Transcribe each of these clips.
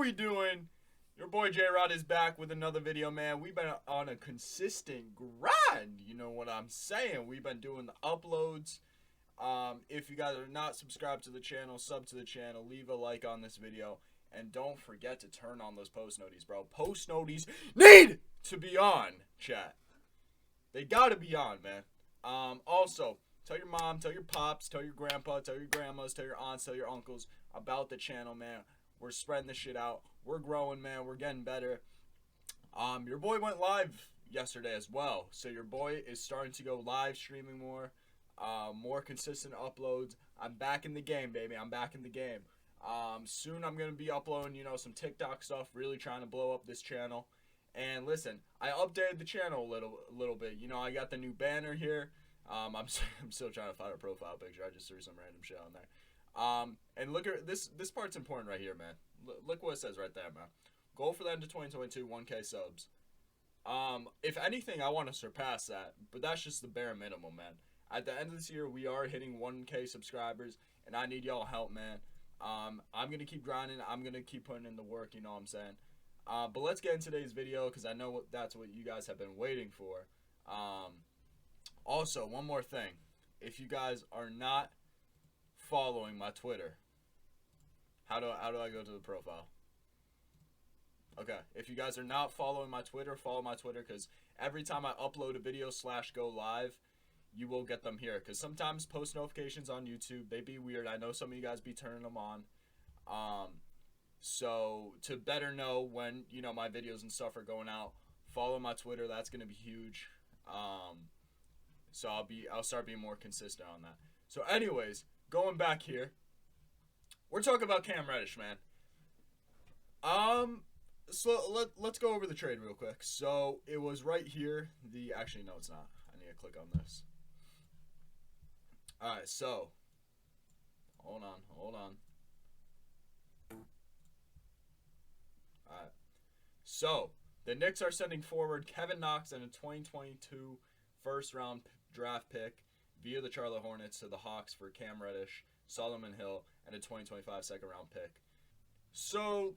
we doing? Your boy J-Rod is back with another video, man. We've been on a consistent grind. You know what I'm saying? We've been doing the uploads. If you guys are not subscribed to the channel, sub to the channel, leave a like on this video. And don't forget to turn on those post noties, bro. Post noties need to be on, chat. They gotta be on, man. Also, tell your mom, tell your pops, tell your grandpa, tell your grandmas, tell your aunts, tell your uncles about the channel, man. We're spreading this shit out. We're growing, man. We're getting better. Your boy went live yesterday as well. So your boy is starting to go live streaming more. More consistent uploads. I'm back in the game, baby. I'm back in the game. Soon I'm going to be uploading, some TikTok stuff. Really trying to blow up this channel. And listen, I updated the channel a little bit. I got the new banner here. I'm still trying to find a profile picture. I just threw some random shit on there. And look at this part's important right here, man. Look what it says right there, man. Goal for the end of 2022, 1K subs. If anything, I want to surpass that, but that's just the bare minimum, man. At the end of this year, we are hitting 1K subscribers, and I need y'all help, man. I'm going to keep grinding. I'm going to keep putting in the work, you know what I'm saying? But let's get into today's video, because I know that's what you guys have been waiting for. Also, one more thing. If you guys are not following my Twitter, how do I go to the profile? Okay, if you guys are not following my Twitter, follow my Twitter, because every time I upload a video / go live, you will get them here. Because sometimes post notifications on YouTube, they be weird. I know some of you guys be turning them on. So to better know when my videos and stuff are going out, follow my Twitter. That's gonna be huge. So I'll start being more consistent on that. So anyways, going back here, we're talking about Cam Reddish, man. So let's go over the trade real quick. So it was right here. Actually, no, it's not. I need to click on this. All right, so hold on. All right. So the Knicks are sending forward Kevin Knox and a 2022 first-round draft pick via the Charlotte Hornets to the Hawks for Cam Reddish, Solomon Hill, and a 2025 second-round pick. So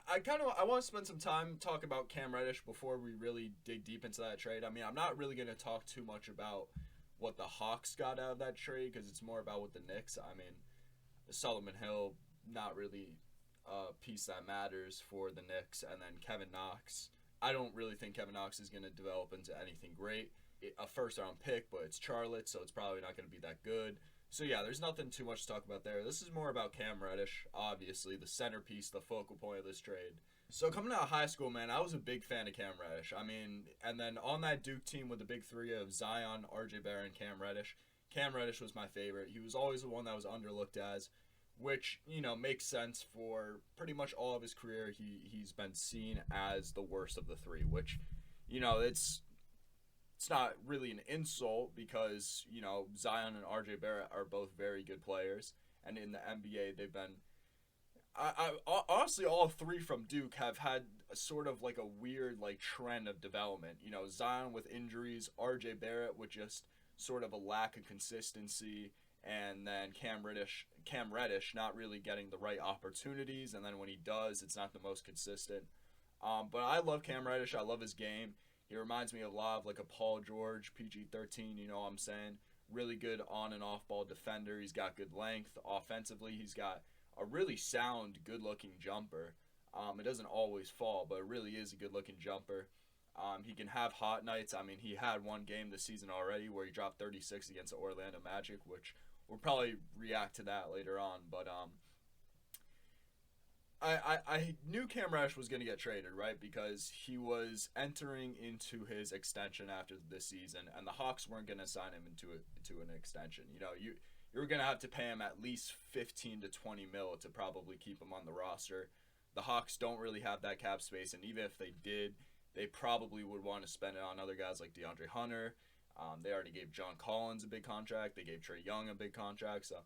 I want to spend some time talking about Cam Reddish before we really dig deep into that trade. I mean, I'm not really going to talk too much about what the Hawks got out of that trade, because it's more about what the Knicks. I mean, Solomon Hill, not really a piece that matters for the Knicks. And then Kevin Knox, I don't really think Kevin Knox is going to develop into anything great. A first-round pick, but it's Charlotte, so it's probably not going to be that good. So yeah, there's nothing too much to talk about there. This is more about Cam Reddish, obviously, the centerpiece, the focal point of this trade. So coming out of high school, man, I was a big fan of Cam Reddish. I mean, and then on that Duke team with the big three of Zion, RJ Barrett, and Cam Reddish was my favorite. He was always the one that was underlooked as, which, makes sense for pretty much all of his career. He's been seen as the worst of the three, which, it's not really an insult because, Zion and RJ Barrett are both very good players. And in the NBA, they've been... honestly, all three from Duke have had a sort of like a weird trend of development. Zion with injuries, RJ Barrett with just sort of a lack of consistency, and then Cam Reddish not really getting the right opportunities, and then when he does, it's not the most consistent. But I love Cam Reddish. I love his game. He reminds me a lot of a Paul George, PG-13, you know what I'm saying? Really good on and off ball defender. He's got good length. Offensively, he's got a really sound, good-looking jumper. It doesn't always fall, but it really is a good-looking jumper. He can have hot nights. I mean, he had one game this season already where he dropped 36 against the Orlando Magic, which we'll probably react to that later on. But I knew Cam Reddish was going to get traded, right? Because he was entering into his extension after this season, and the Hawks weren't going to sign him into an extension. You were going to have to pay him at least 15 to 20 mil to probably keep him on the roster. The Hawks don't really have that cap space, and even if they did, they probably would want to spend it on other guys like DeAndre Hunter. They already gave John Collins a big contract. They gave Trae Young a big contract. So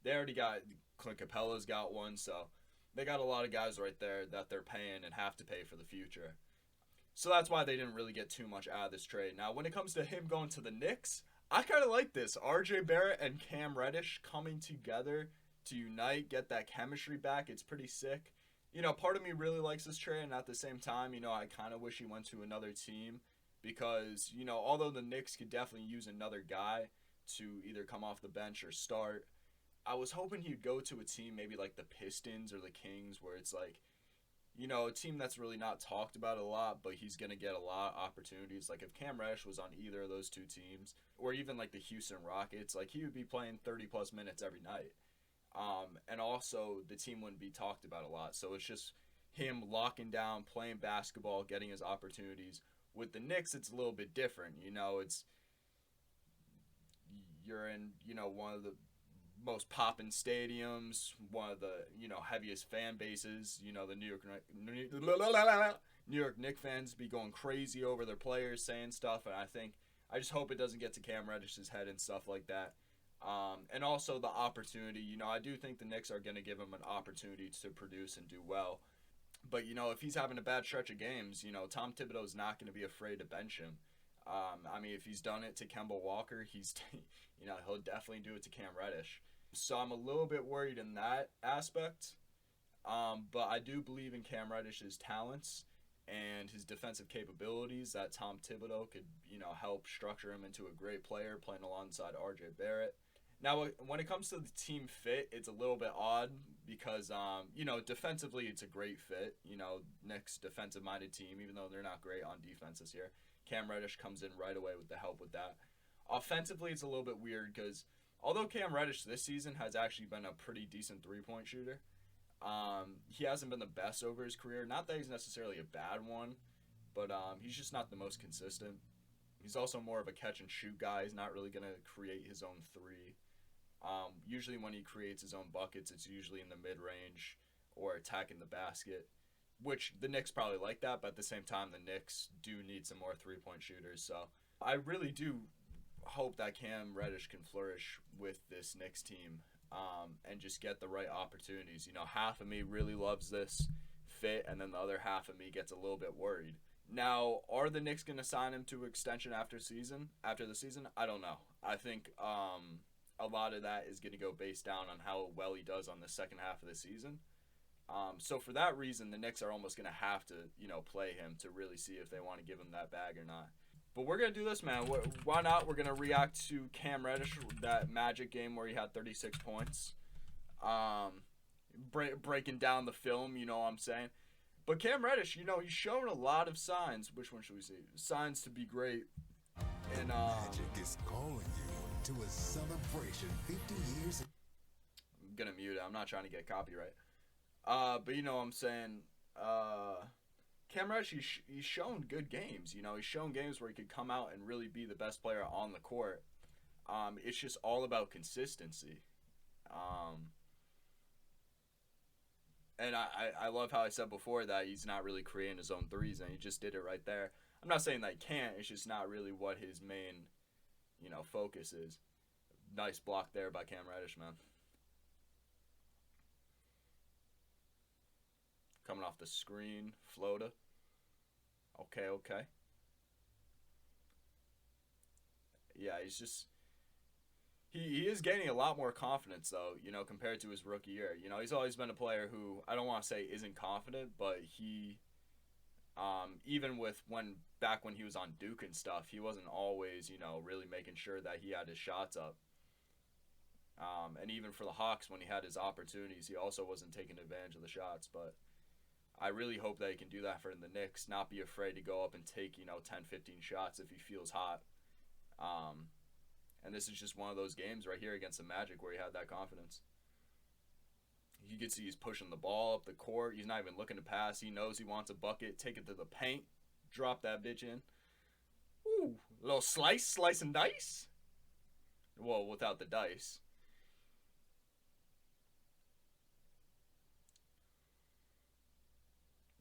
they already got Clint Capella's got one. So they got a lot of guys right there that they're paying and have to pay for the future. So that's why they didn't really get too much out of this trade. Now, when it comes to him going to the Knicks, I kind of like this. RJ Barrett and Cam Reddish coming together to unite, get that chemistry back. It's pretty sick. you know, part of me really likes this trade, and at the same time, you know, I kind of wish he went to another team because, you know, although the Knicks could definitely use another guy to either come off the bench or start, I was hoping he'd go to a team maybe like the Pistons or the Kings, where it's like, you know, a team that's really not talked about a lot, but he's going to get a lot of opportunities. Like if Cam Reddish was on either of those two teams, or even like the Houston Rockets, like he would be playing 30 plus minutes every night. And also the team wouldn't be talked about a lot. So it's just him locking down, playing basketball, getting his opportunities. With the Knicks, it's a little bit different. You know, it's you're in, you know, one of the most poppin' stadiums, one of the, you know, heaviest fan bases. You know, the New York Knicks fans be going crazy over their players, saying stuff, and I just hope it doesn't get to Cam Reddish's head and stuff like that. And also the opportunity, you know, I do think the Knicks are going to give him an opportunity to produce and do well. But, you know, if he's having a bad stretch of games, you know, Tom Thibodeau's not going to be afraid to bench him. I mean, if he's done it to Kemba Walker, you know, he'll definitely do it to Cam Reddish. So I'm a little bit worried in that aspect. But I do believe in Cam Reddish's talents and his defensive capabilities, that Tom Thibodeau could, you know, help structure him into a great player playing alongside RJ Barrett. Now, when it comes to the team fit, it's a little bit odd because, you know, defensively it's a great fit. You know, Knicks defensive-minded team, even though they're not great on defense this year. Cam Reddish comes in right away with the help with that. Offensively, it's a little bit weird because although Cam Reddish this season has actually been a pretty decent three-point shooter, he hasn't been the best over his career. Not that he's necessarily a bad one, but he's just not the most consistent. He's also more of a catch-and-shoot guy. He's not really going to create his own three. Usually when he creates his own buckets, it's usually in the mid-range or attacking the basket, which the Knicks probably like that, but at the same time, the Knicks do need some more three-point shooters. So I really do hope that Cam Reddish can flourish with this Knicks team and just get the right opportunities. You know, half of me really loves this fit, and then the other half of me gets a little bit worried. Now, are the Knicks going to sign him to extension after the season? I don't know. I think a lot of that is going to go based down on how well he does on the second half of the season. So for that reason, the Knicks are almost going to have to, you know, play him to really see if they want to give him that bag or not. But we're going to do this, man. Why not? We're going to react to Cam Reddish, that Magic game where he had 36 points. Breaking down the film, you know what I'm saying? But Cam Reddish, you know, he's shown a lot of signs. Which one should we see? Signs to be great. And Magic is calling you to a celebration 50 years. I'm going to mute it. I'm not trying to get copyright. But you know what I'm saying? Cam Reddish, he's shown good games. You know, he's shown games where he could come out and really be the best player on the court. It's just all about consistency. And I love how I said before that he's not really creating his own threes, and he just did it right there. I'm not saying that he can't. It's just not really what his main, you know, focus is. Nice block there by Cam Reddish, man. Coming off the screen, floater. Okay. Yeah, he's just... He is gaining a lot more confidence, though, you know, compared to his rookie year. You know, he's always been a player who, I don't want to say isn't confident, but he, even with back when he was on Duke and stuff, he wasn't always, you know, really making sure that he had his shots up. And even for the Hawks, when he had his opportunities, he also wasn't taking advantage of the shots. But I really hope that he can do that for the Knicks, not be afraid to go up and take, you know, 10, 15 shots if he feels hot. And this is just one of those games right here against the Magic where he had that confidence. You can see he's pushing the ball up the court. He's not even looking to pass. He knows he wants a bucket. Take it to the paint. Drop that bitch in. Ooh, a little slice and dice. Well, without the dice.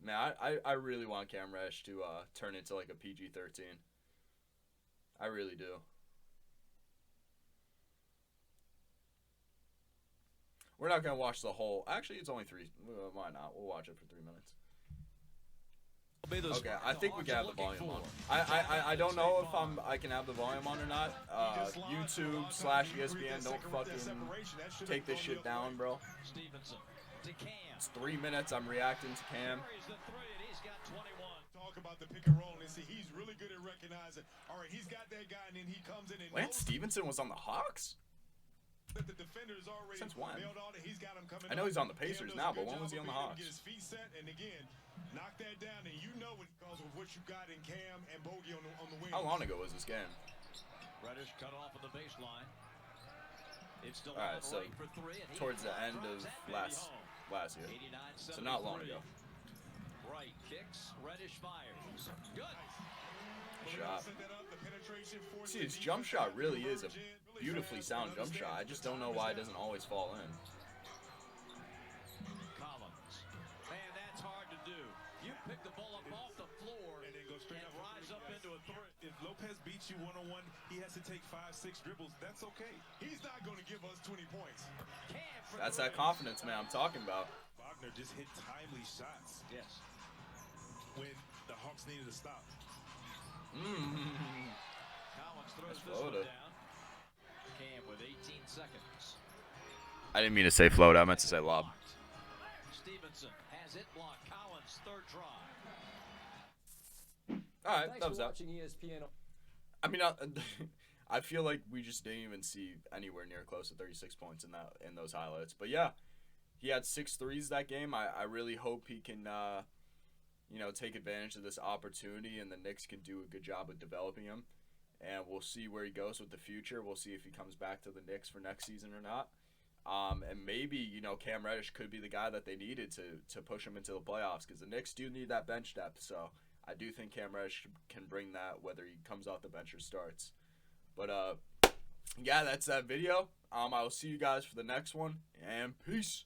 Man, I really want Cam Reddish to turn into like a PG-13. I really do. We're not going to watch the whole... Actually, it's only 3... Why not? We'll watch it for 3 minutes. Okay, I think we can have the volume on. I don't know if I can have the volume on or not. YouTube /ESPN, don't fucking take this shit down, bro. It's 3 minutes. I'm reacting to Cam. Talk about the pick and roll and see he's really good at recognizing. All right, he's got that guy, and then he comes in and Lance Stevenson was on the Hawks? that the defender's already Since when? nailed on it. He's got him coming. I know he's on the Cam Pacers does a now, good but when was he job on the of being able to Hawks? Get his feet set, and again, knock that down, and you know what because of what you got in Cam and Bogey on the wing. How long ago was this game? Reddish cut off at the baseline. It's still All right, so right for three, and he towards the end of drives last year. So not long ago. Right kicks, Reddish fires. Good. Shot. See, his jump shot really is a beautifully sound jump shot. I just don't know why it doesn't always fall in. Collins. Man, that's hard to do. You pick the ball up off the floor And then go straight up rise up into a three. If Lopez beats you one-on-one, he has to take 5-6 dribbles. That's okay. He's not going to give us 20 points. That's that confidence, man, I'm talking about. Wagner just hit timely shots Yes. when the Hawks needed to stop. Collins throws That's this one floater. down. Cam with 18 seconds. I didn't mean to say float. I meant to say lob. Stevenson has it blocked. Collins third try. All right, Thanks thumbs for up. watching ESPN. I mean, I feel like we just didn't even see anywhere near close to 36 points in those highlights. But yeah, he had 6 threes that game. I really hope he can, take advantage of this opportunity, and the Knicks can do a good job of developing him. And we'll see where he goes with the future. We'll see if he comes back to the Knicks for next season or not. And maybe, Cam Reddish could be the guy that they needed to push him into the playoffs, because the Knicks do need that bench depth. So I do think Cam Reddish can bring that, whether he comes off the bench or starts. But, yeah, that's that video. I will see you guys for the next one, and peace.